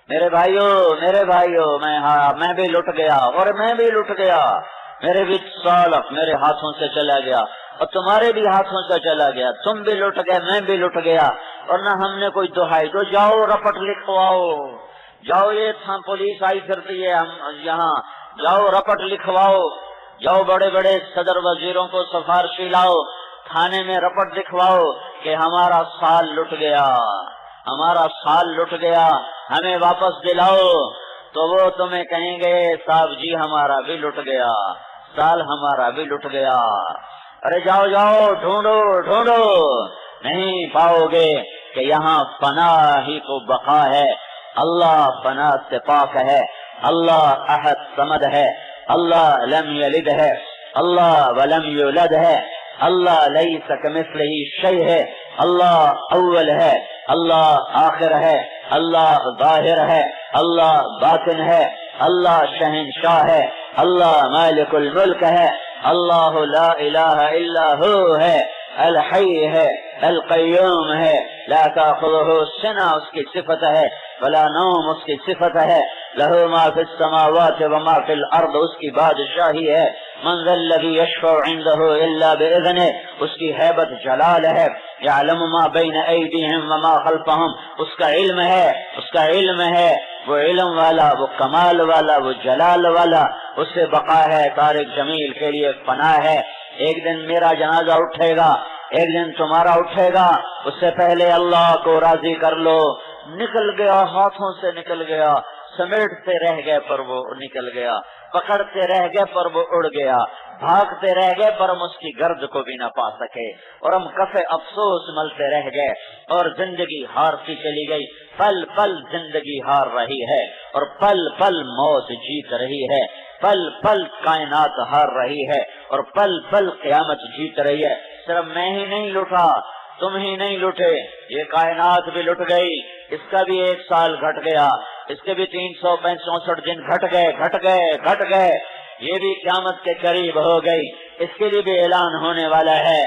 میرے بھائیوں میں بھی لٹ گیا اور میں بھی لٹ گیا، میرے بھی سالک میرے ہاتھوں سے چلا گیا اور تمہارے بھی ہاتھوں سے چلا گیا، تم بھی لٹ گئے میں بھی لٹ گیا، اور نہ ہم نے کوئی دہائی تو جاؤ رپٹ لکھواؤ، جاؤ یہ تھا پولیس آئی پھرتی ہے ہم یہاں، جاؤ رپٹ لکھواؤ، جاؤ بڑے بڑے صدر وزیروں کو سفارشی لاؤ، تھانے میں رپٹ لکھواؤ کہ ہمارا سال لٹ گیا، ہمارا سال لٹ گیا، ہمیں واپس دلاؤ۔ تو وہ تمہیں کہیں گے صاحب جی ہمارا بھی لٹ گیا، سال ہمارا بھی لٹ گیا۔ ارے جاؤ جاؤ ڈھونڈو ڈھونڈو، نہیں پاؤ گے کہ یہاں پناہ ہی کو بقا ہے، اللہ پناہ سے پاک ہے، اللہ احد صمد ہے، اللہ لم یلد ہے، اللہ ولم یولد ہے، اللہ لیس کمثلہ شیء ہے، اللہ اول ہے، اللہ آخر ہے، اللہ ظاہر ہے، اللہ باطن ہے، اللہ شہنشاہ ہے، اللہ مالک الملک ہے، اللہ لا الہ الا ہو ہے، الحی ہے، القیوم ہے، لا تأخذہ سنہ اس کی صفت ہے، ولا نوم اس کی صفت ہے، لہ ما فی السماوات وما فی الارض اس کی بادشاہی ہے، من ذا الذی یشفع عنده الا باذنہ اس کی ہیبت جلال ہے، یعلم ما بین ایدیہم وما خلفہم اس کا علم ہے، اس کا علم ہے، وہ علم والا، وہ کمال والا، وہ جلال والا، اس سے بقا ہے، طارق جمیل کے لیے پناہ ہے۔ ایک دن میرا جنازہ اٹھے گا، ایک دن تمہارا اٹھے گا، اس سے پہلے اللہ کو راضی کر لو۔ نکل گیا، ہاتھوں سے نکل گیا، سمیٹتے رہ گئے پر وہ نکل گیا، پکڑتے رہ گئے پر وہ اڑ گیا، بھاگتے رہ گئے پر ہم اس کی گرد کو بھی نہ پا سکے، اور ہم کفے افسوس ملتے رہ گئے، اور زندگی ہارتی چلی گئی، پل پل زندگی ہار رہی ہے، اور پل پل موت جیت رہی ہے، پل پل کائنات ہار رہی ہے، اور پل پل قیامت جیت رہی ہے۔ صرف میں ہی نہیں لٹا، تم ہی نہیں لٹے، یہ کائنات بھی لٹ گئی، اس کا بھی 1 سال گھٹ گیا، اس کے بھی 364 دن گھٹ گئے، یہ بھی قیامت کے قریب ہو گئی، اس کے لیے بھی اعلان ہونے والا ہے،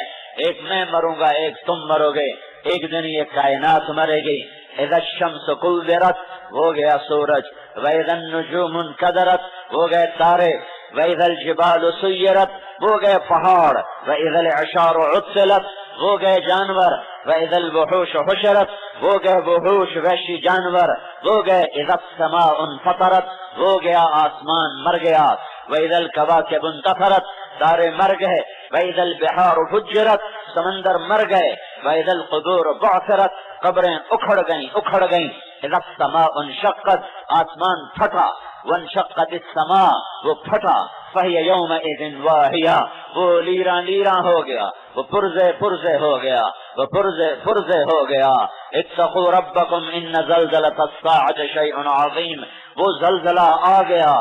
ایک میں مروں گا، ایک تم مرو گے، ایک دن یہ کائنات مرے گی۔ اذا الشمس کورت ہو گیا سورج، واذا النجوم انکدرت ہو گئے تارے، واذا الجبال سیرت ہو گئے پہاڑ، واذا العشار عطلت ہو گئے جانور، واذا الوحوش حشرت ہو گئے وحوش وحشی جانور، ہو گئے اذا السماء انفطرت ہو گیا آسمان مر گیا، واذا الکواکب انتثرت تارے مر گئے، واذا البحار فجرت سمندر مر گئے، واذا القبور بعثرت قبریں اکھڑ گئیں، اذا السماء انشقت آسمان پھٹا، وانشقت السماء وہ پھٹا، فہی یومئذ واہیہ وہ لیراں ہو گیا، وہ پرزے ہو گیا، وہ پرزے ہو گیا۔ اتقوا ربکم ان زلزلۃ الساعۃ شیء عظیم وہ زلزلہ آ گیا،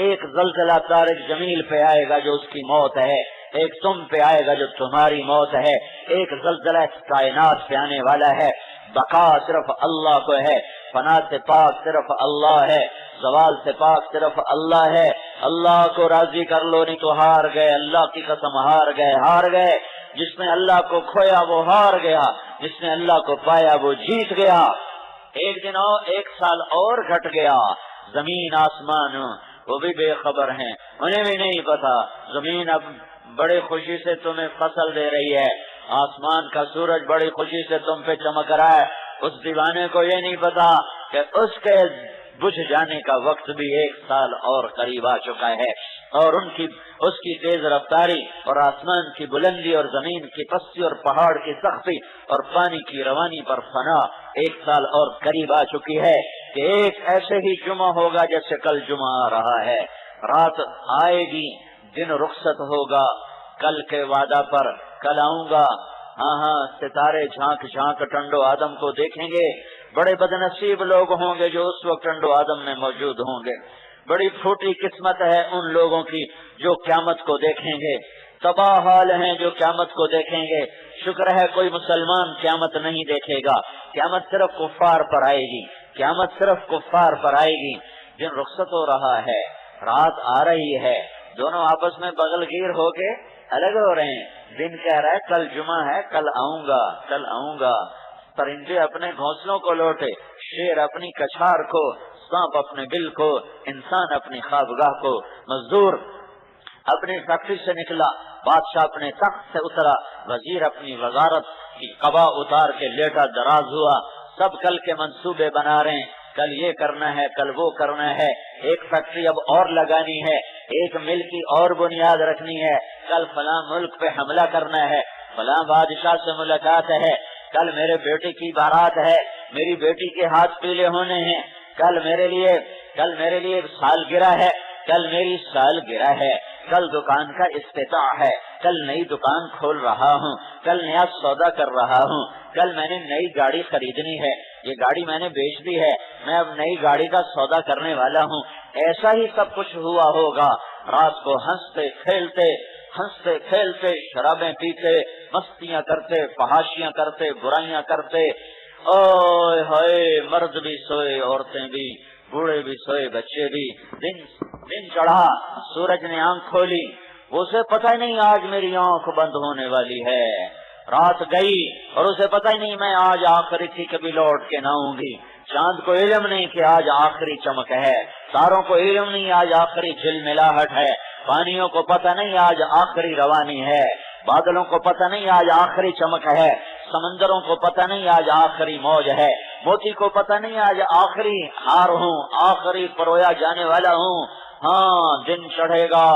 ایک زلزلہ طارق جمیل پہ آئے گا جو اس کی موت ہے، ایک تم پہ آئے گا جو تمہاری موت ہے، ایک زلزلہ کائنات پہ آنے والا ہے۔ بقا صرف اللہ کو ہے، فنا سے پاک صرف اللہ ہے، زوال سے پاک صرف اللہ ہے۔ اللہ کو راضی کر لو نہیں تو ہار گئے، اللہ کی قسم ہار گئے۔ جس نے اللہ کو کھویا وہ ہار گیا، جس نے اللہ کو پایا وہ جیت گیا۔ ایک دن اور 1 سال اور گھٹ گیا، زمین آسمان وہ بھی بے خبر ہیں، انہیں بھی نہیں پتا۔ زمین اب بڑی خوشی سے تمہیں فصل دے رہی ہے، آسمان کا سورج بڑی خوشی سے تم پہ چمک رہا ہے، اس دیوانے کو یہ نہیں پتا کہ اس کے بجھ جانے کا وقت بھی 1 سال اور قریب آ چکا ہے، اور اس کی تیز رفتاری اور آسمان کی بلندی اور زمین کی پستی اور پہاڑ کی سختی اور پانی کی روانی پر فنا 1 سال اور قریب آ چکی ہے کہ ایک ایسے ہی جمعہ ہوگا جیسے کل جمعہ آ رہا ہے، رات آئے گی، دن رخصت ہوگا، کل کے وعدہ پر کل آؤں گا، ہاں ستارے جھانک ٹنڈو آدم کو دیکھیں گے، بڑے بدنصیب لوگ ہوں گے جو اس وقت ٹنڈو آدم میں موجود ہوں گے، بڑی پھوٹی قسمت ہے ان لوگوں کی جو قیامت کو دیکھیں گے، تباہ حال ہیں جو قیامت کو دیکھیں گے۔ شکر ہے کوئی مسلمان قیامت نہیں دیکھے گا، قیامت صرف کفار پر آئے گی، قیامت صرف کفار پر آئے گی۔ دن رخصت ہو رہا ہے، رات آ رہی ہے، دونوں آپس میں بغل گیر ہو کے الگ ہو رہے ہیں، دن کہہ رہا ہے کل جمعہ ہے، کل آؤں گا۔ پرندے اپنے گھونسلوں کو لوٹے، شیر اپنی کچھار کو، سانپ اپنے بل کو، انسان اپنی خوابگاہ کو، مزدور اپنی فیکٹری سے نکلا، بادشاہ اپنے تخت سے اترا، وزیر اپنی وزارت کی قبا اتار کے لیٹا دراز ہوا، سب کل کے منصوبے بنا رہے ہیں، کل یہ کرنا ہے، کل وہ کرنا ہے، ایک فیکٹری اب اور لگانی ہے، ایک مل کی اور بنیاد رکھنی ہے، کل فلاں ملک پہ حملہ کرنا ہے، فلاں بادشاہ سے ملاقات ہے، کل میرے بیٹے کی بارات ہے، میری بیٹی کے ہاتھ پیلے ہونے ہیں، کل میرے لیے سالگرہ ہے، کل میری سالگرہ ہے، کل دکان کا افتتاح ہے، کل نئی دکان کھول رہا ہوں، کل نیا سودا کر رہا ہوں، کل میں نے نئی گاڑی خریدنی ہے، یہ گاڑی میں نے بیچ دی ہے، میں اب نئی گاڑی کا سودا کرنے والا ہوں۔ ایسا ہی سب کچھ ہوا ہوگا۔ رات کو ہنستے کھیلتے شرابیں پیتے، مستیاں کرتے، فحاشیاں کرتے، برائیاں کرتے، اوے ہائے، مرد بھی سوئے، عورتیں بھی، بوڑھے بھی سوئے، بچے بھی۔ دن چڑھا، سورج نے آنکھ کھولی، اسے پتہ ہی نہیں آج میری آنکھ بند ہونے والی ہے۔ رات گئی اور اسے پتہ ہی نہیں میں آج آخری تھی، کبھی لوٹ کے نہ آؤں گی۔ چاند کو علم نہیں کہ آج آخری چمک ہے، تاروں کو علم نہیں آج آخری جھلملاہٹ ہے، پانیوں کو پتہ نہیں آج آخری روانی ہے، بادلوں کو پتہ نہیں آج آخری چمک ہے، سمندروں کو پتہ نہیں آج آخری موج ہے، موتی کو پتہ نہیں آج آخری ہار ہوں، آخری پرویا جانے والا ہوں۔ ہاں، دن چڑھے گا۔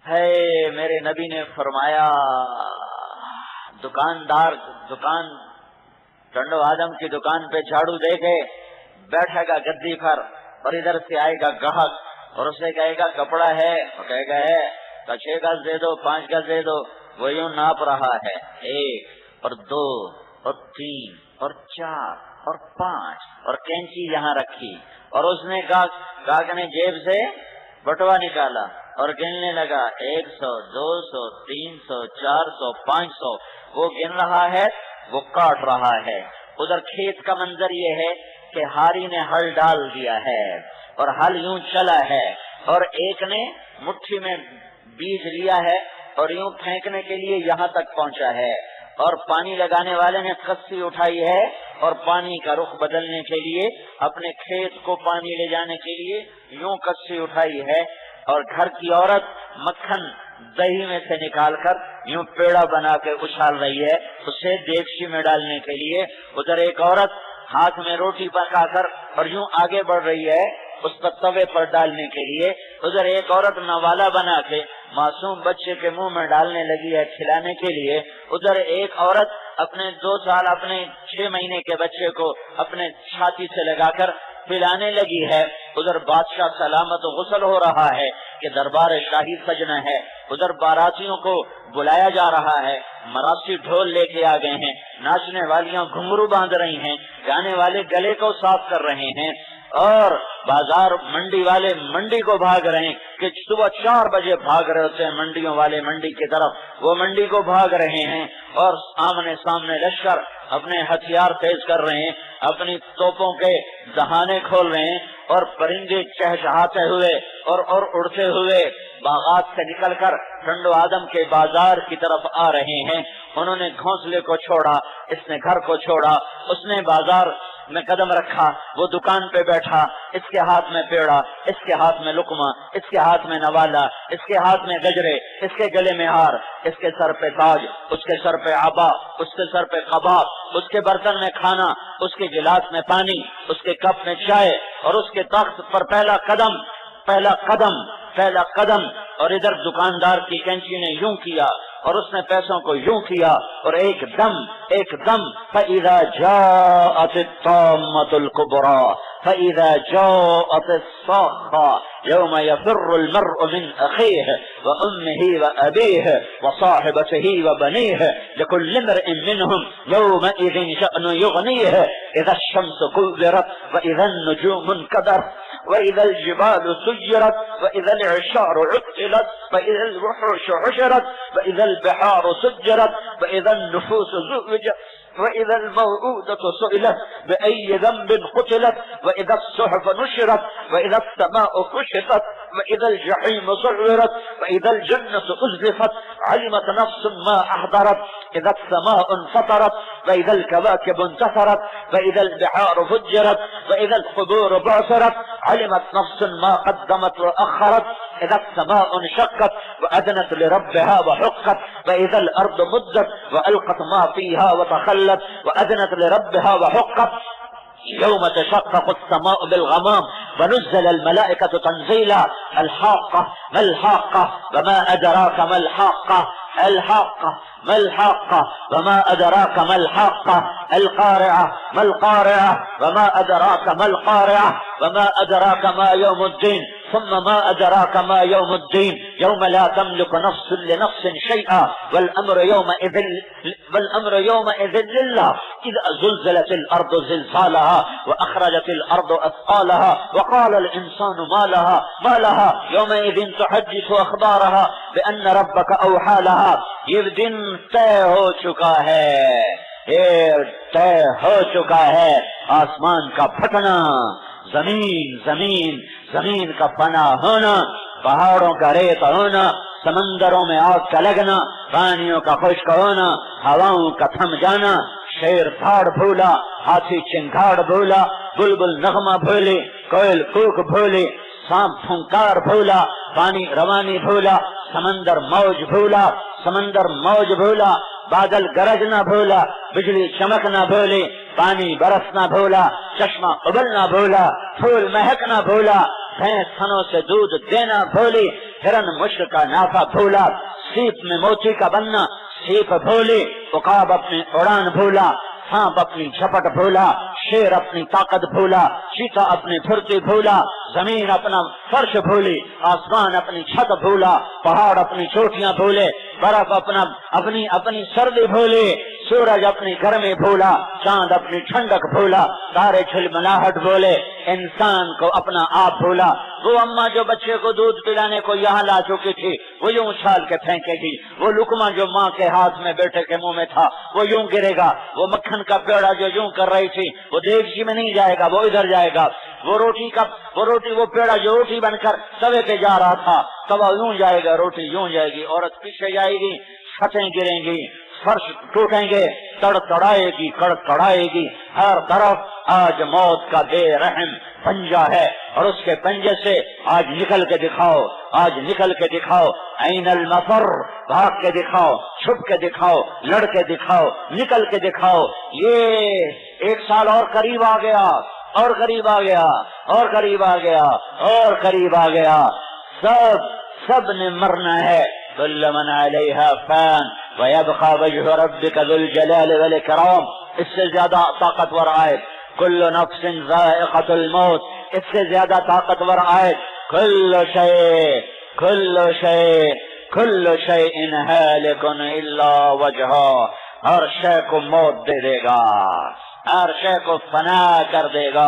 ہے میرے نبی نے فرمایا، دکان ٹنڈو آدم کی دکان پہ جھاڑو دے کے بیٹھے گا گدی پر، اور ادھر سے آئے گا گاہک اور اسے کہے گا کپڑا ہے، اور کہے گا ہے، تو 6 گز دے دو، 5 گز دے دو، وہ یوں ناپ رہا ہے، 1 اور 2 اور 3 اور 4 اور 5، اور کینچی یہاں رکھی، اور اس نے گاہک نے جیب سے بٹوا نکالا اور گننے لگا، 100 200 300 400 500، وہ گن رہا ہے، وہ کاٹ رہا ہے۔ ادھر کھیت کا منظر یہ ہے کہ ہاری نے ہل ڈال دیا ہے اور ہل یوں چلا ہے، اور ایک نے مٹھی میں بیج لیا ہے اور یوں پھینکنے کے لیے یہاں تک پہنچا ہے، اور پانی لگانے والے نے کسی اٹھائی ہے اور پانی کا رخ بدلنے کے لیے، اپنے کھیت کو پانی لے جانے کے لیے یوں کسی اٹھائی ہے، اور گھر کی عورت مکھن دہی میں سے نکال کر یوں پیڑا بنا کے اچھال رہی ہے اسے دیگچی میں ڈالنے کے لیے، ادھر ایک عورت ہاتھ میں روٹی پکا کر اور یوں آگے بڑھ رہی ہے اس پر توے پر ڈالنے کے لیے، ادھر ایک عورت نوالا بنا کے معصوم بچے کے منہ میں ڈالنے لگی ہے کھلانے کے لیے، ادھر ایک عورت اپنے 2 سال اپنے 6 مہینے کے بچے کو اپنے چھاتی سے لگا کر پلانے لگی ہے، ادھر بادشاہ سلامت غسل ہو رہا ہے کہ دربار شاہی سجنا ہے، ادھر باراتیوں کو بلایا جا رہا ہے، مراسی ڈھول لے کے آ گئے ہیں، ناچنے والیاں گھنگرو باندھ رہی ہیں، گانے والے گلے کو صاف کر رہے ہیں، اور بازار منڈی والے منڈی کو بھاگ رہے ہیں کہ صبح 4 بجے بھاگ رہے ہوتے ہیں منڈیوں والے منڈی کی طرف، وہ منڈی کو بھاگ رہے ہیں، اور آمنے سامنے لشکر اپنے ہتھیار تیز کر رہے ہیں، اپنی توپوں کے دہانے کھول رہے ہیں، اور پرندے چہچہاتے ہوئے اور اڑتے ہوئے باغات سے نکل کر ٹنڈو آدم کے بازار کی طرف آ رہے ہیں۔ انہوں نے گھونسلے کو چھوڑا، اس نے گھر کو چھوڑا، اس نے بازار میں قدم رکھا، وہ دکان پہ بیٹھا، اس کے ہاتھ میں پیڑا، اس کے ہاتھ میں لقمہ، اس کے ہاتھ میں نوالا، اس کے ہاتھ میں گجرے، اس کے گلے میں ہار، اس کے سر پہ تاج، اس کے سر پہ عبا، اس کے سر پہ قبا، اس کے برتن میں کھانا، اس کے گلاس میں پانی، اس کے کپ میں چائے، اور اس کے تخت پر پہلا قدم، اور ادھر دکاندار کی کینچی نے یوں کیا اور اس نے پیسوں کو یوں کیا، اور ایک دم فَإِذَا جَاءَتِ الطَّامَّةُ الْكُبْرَى فَإِذَا جَاءَتِ الصَّاخَّةُ يَوْمَ يَفِرُّ الْمَرْءُ مِنْ أَخِيهِ وَأُمِّهِ وَأَبِيهِ وَصَاحِبَتِهِ وَبَنِيهِ لِكُلِّ امْرِئٍ مِّنْهُمْ يَوْمَئِذٍ شَأْنٌ يُغْنِيهِ إِذَا الشَّمْسُ كُوِّرَتْ وَإِذَا النُّجُومُ انكدرت وإذا الجبال سيرت وإذا العشار عطلت وإذا الوحوش حشرت وإذا البحار سجرت وإذا النفوس زوجت وإذا الموءودة سئلت بأي ذنب قتلت وإذا الصحف نشرت وإذا السماء كشطت وإذا الجحيم سعرت وإذا الجنة أزلفت علمت نفس ما أحضرت إذا السماء انفطرت وإذا الكواكب انتثرت وإذا البحار فجرت وإذا القبور بعثرت علمت نفس ما قدمت وأخرت إذا السماء انشقت وأذنت لربها وحقت وإذا الأرض مدت وألقت ما فيها وتخلت وأذنت لربها وحقت يوم تشقق السماء بالغمام ونزل الملائكة تنزيلا الحاقة ما الحاقة وما أدراك ما الحاقة الحاقة ما الحاقة وما أدراك ما الحاقة القارعة ما القارعة وما أدراك ما القارعة وما أدراك ما يوم الدين ثم ما أدراك ما يوم الدين يوم لا تملك نفس لنفس شيئا والأمر يومئذ لله إذا زلزلت الأرض زلزالها وأخرجت الأرض أثقالها وقال الإنسان ما لها يومئذ تحدث أخبارها بأن ربك أوحى لها یہ دن طے ہو چکا ہے طے ہو چکا ہے آسمان کا پھٹنا زمین کا فنا ہونا پہاڑوں کا ریت ہونا سمندروں میں آگ کا لگنا پانیوں کا خشک ہونا ہواؤں کا تھم جانا شیر دھاڑ بھولا ہاتھی چنگھاڑ بھولا بلبل نغمہ بھولے کوئل کوک بھولے سانپ پھنکار بھولا پانی روانی بھولا سمندر موج بھولا بادل گرجنا بھولا بجلی چمکنا بھولے پانی برسنا بھولا چشمہ ابلنا بھولا پھول مہکنا بھولا بھینس تھنوں سے دودھ دینا بھولی ہرن مشک کا نافہ بھولا سیپ میں موتی کا بننا سیپ بھولی عقاب اپنی اڑان بھولا سانپ اپنی جھپٹ بھولا شیر اپنی طاقت بھولا چیتا اپنی پھرتی بھولا زمین اپنا فرش بھولی آسمان اپنی چھت بھولا پہاڑ اپنی چوٹیاں بھولے برف اپنی سردی بھولی سورج اپنی گرمی بھولا چاند اپنی ٹھنڈک بھولا تارے جھلملاہٹ بولے انسان کو اپنا آپ بھولا وہ اماں جو بچے کو دودھ پلانے کو یہاں لا چکی تھی وہ یوں اچھال کے پھینکے گی وہ لقمہ جو ماں کے ہاتھ میں بیٹے کے منہ میں تھا وہ یوں گرے گا وہ مکھن کا پیڑا جو یوں کر رہی تھی وہ دیگچی میں نہیں جائے گا وہ ادھر جائے گا وہ پیڑا جو روٹی بن کر توے پہ جا رہا تھا توا یوں جائے گا روٹی یوں جائے گی عورت پیچھے جائے گی چھتیں گریں گی فرش ٹوٹیں گے تڑائے گی ہر طرف آج موت کا بے رحم پنجہ ہے اور اس کے پنجے سے آج نکل کے دکھاؤ عین المفر بھاگ کے دکھاؤ چھپ کے دکھاؤ لڑ کے دکھاؤ نکل کے دکھاؤ یہ 1 سال اور قریب آ گیا سب نے مرنا ہے كل من عليها فان ويبقى وجه ربك ذو الجلال والإكرام اس سے زیادہ طاقتور آیت كل نفس ذائقة الموت اس سے زیادہ طاقتور آیت كل شيء هالك إلا وجهه ہر شے کو موت دے دے گا ہر شے کو فنا کر دے گا